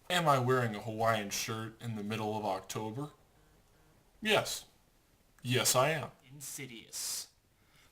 Am I wearing a Hawaiian shirt in the middle of October? Yes. Yes, I am. Insidious,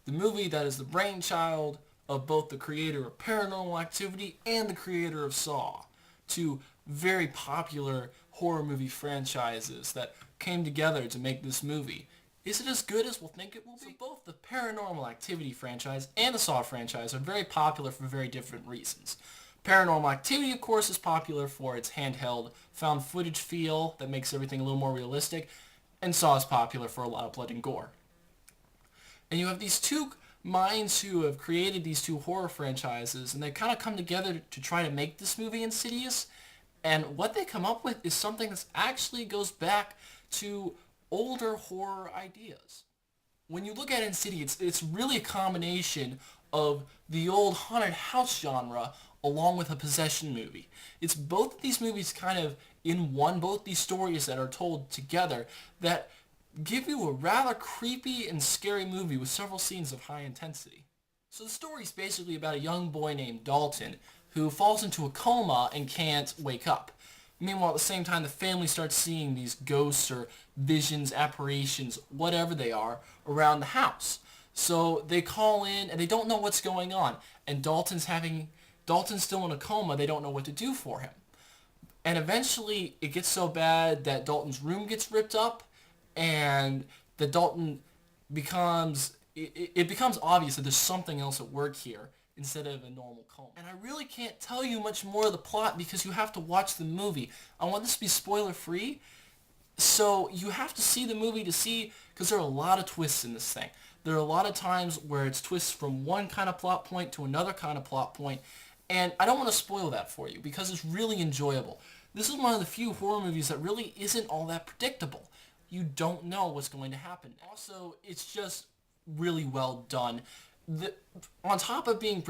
the movie that is the brainchild of both the creator of Paranormal Activity and the creator of Saw, two very popular horror movie franchises that came together to make this movie. Is it as good as we'll think it will be? So both the Paranormal Activity franchise and the Saw franchise are very popular for very different reasons. Paranormal Activity, of course, is popular for its handheld found footage feel that makes everything a little more realistic, and Saw is popular for a lot of blood and gore. And you have these two minds who have created these two horror franchises, and they kind of come together to try to make this movie Insidious. And what they come up with is something that actually goes back to older horror ideas. When you look at Insidious, it's really a combination of the old haunted house genre along with a possession movie. It's both of these movies kind of in one, both these stories that are told together that give you a rather creepy and scary movie with several scenes of high intensity. So the story is basically about a young boy named Dalton who falls into a coma and can't wake up. Meanwhile, at the same time, the family starts seeing these ghosts or visions, apparitions, whatever they are, around the house. So they call in and they don't know what's going on. And Dalton's still in a coma. They don't know what to do for him. And eventually it gets so bad that Dalton's room gets ripped up and the Dalton it becomes obvious that there's something else at work here instead of a normal coma. And I really can't tell you much more of the plot because you have to watch the movie. I want this to be spoiler free, so you have to see the movie to see, because there are a lot of twists in this thing. There are a lot of times where it's twists from one kind of plot point to another kind of plot point, and I don't want to spoil that for you because it's really enjoyable. This is one of the few horror movies that really isn't all that predictable. You don't know what's going to happen. Also, it's just really well done. The, on top of being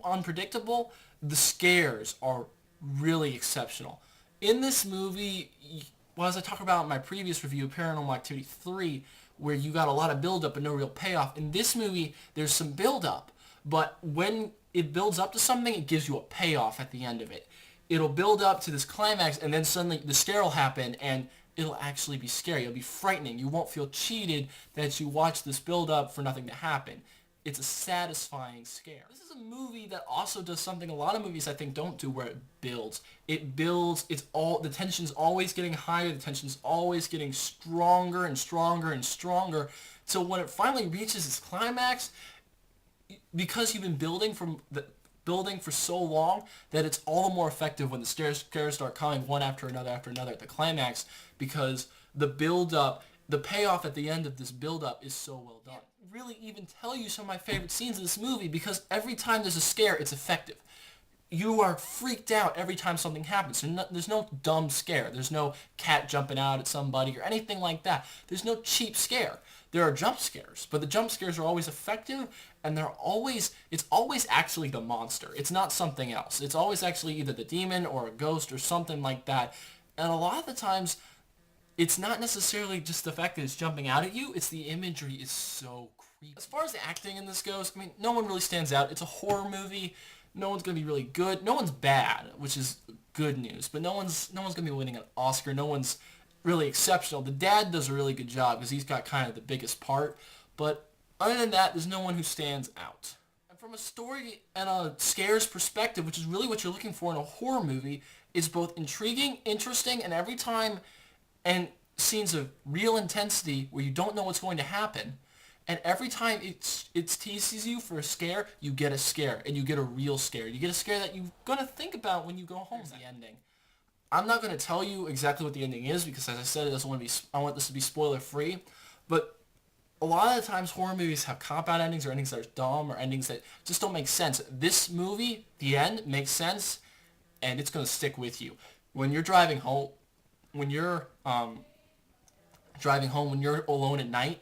unpredictable, the scares are really exceptional. In this movie, well, as I talk about in my previous review, Paranormal Activity 3, where you got a lot of build-up and no real payoff, in this movie, there's some build-up, but when it builds up to something, it gives you a payoff at the end of it. It'll build up to this climax, and then suddenly the scare will happen, and it'll actually be scary. It'll be frightening. You won't feel cheated that you watched this build up for nothing to happen. It's a satisfying scare. This is a movie that also does something a lot of movies I think don't do, where it builds. It builds, the tension's always getting higher, the tension's always getting stronger and stronger and stronger. So when it finally reaches its climax, because you've been building for so long, that it's all the more effective when the scares start coming one after another at the climax, because the build up, the payoff at the end of this build up is so well done. I can't really even tell you some of my favorite scenes in this movie because every time there's a scare, it's effective. You are freaked out every time something happens. There's no dumb scare. There's no cat jumping out at somebody or anything like that. There's no cheap scare. There are jump scares, but the jump scares are always effective, and it's always actually the monster. It's not something else. It's always actually either the demon or a ghost or something like that. And a lot of the times, it's not necessarily just the fact that it's jumping out at you, it's the imagery is so creepy. As far as the acting in this goes, I mean, no one really stands out. It's a horror movie. No one's going to be really good. No one's bad, which is good news, but no one's going to be winning an Oscar. No one's really exceptional. The dad does a really good job because he's got kind of the biggest part, but other than that, there's no one who stands out. And from a story and a scares perspective, which is really what you're looking for in a horror movie, is both intriguing, interesting, and every time, and scenes of real intensity where you don't know what's going to happen. And every time it teases you for a scare, you get a scare, and you get a real scare. You get a scare that you're going to think about when you go home. The ending. I'm not going to tell you exactly what the ending is because, as I said, I want this to be spoiler free. But a lot of the times horror movies have cop-out endings or endings that are dumb or endings that just don't make sense. This movie, the end, makes sense, and it's going to stick with you. When you're driving home, when you're when you're alone at night,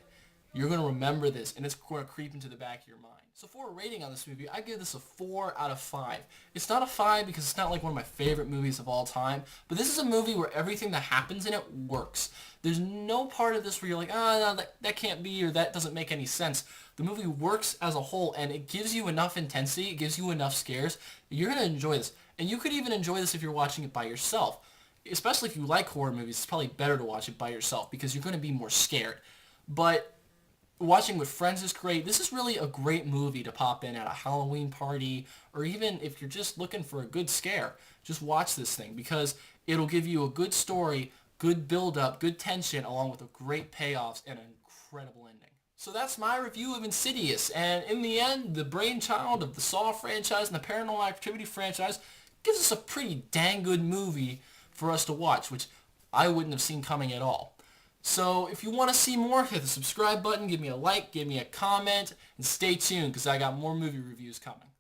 you're going to remember this, and it's going to creep into the back of your mind. So for a rating on this movie, I give this a 4 out of 5. It's not a 5 because it's not like one of my favorite movies of all time, but this is a movie where everything that happens in it works. There's no part of this where you're like, no, that can't be, or that doesn't make any sense. The movie works as a whole, and it gives you enough intensity, it gives you enough scares. You're going to enjoy this. And you could even enjoy this if you're watching it by yourself. especially if you like horror movies, it's probably better to watch it by yourself because you're going to be more scared. But watching with friends is great. This is really a great movie to pop in at a Halloween party, or even if you're just looking for a good scare, just watch this thing because it'll give you a good story, good build-up, good tension, along with a great payoffs and an incredible ending. So that's my review of Insidious, and in the end, the brainchild of the Saw franchise and the Paranormal Activity franchise gives us a pretty dang good movie for us to watch, which I wouldn't have seen coming at all. So if you want to see more, hit the subscribe button, give me a like, give me a comment, and stay tuned because I got more movie reviews coming.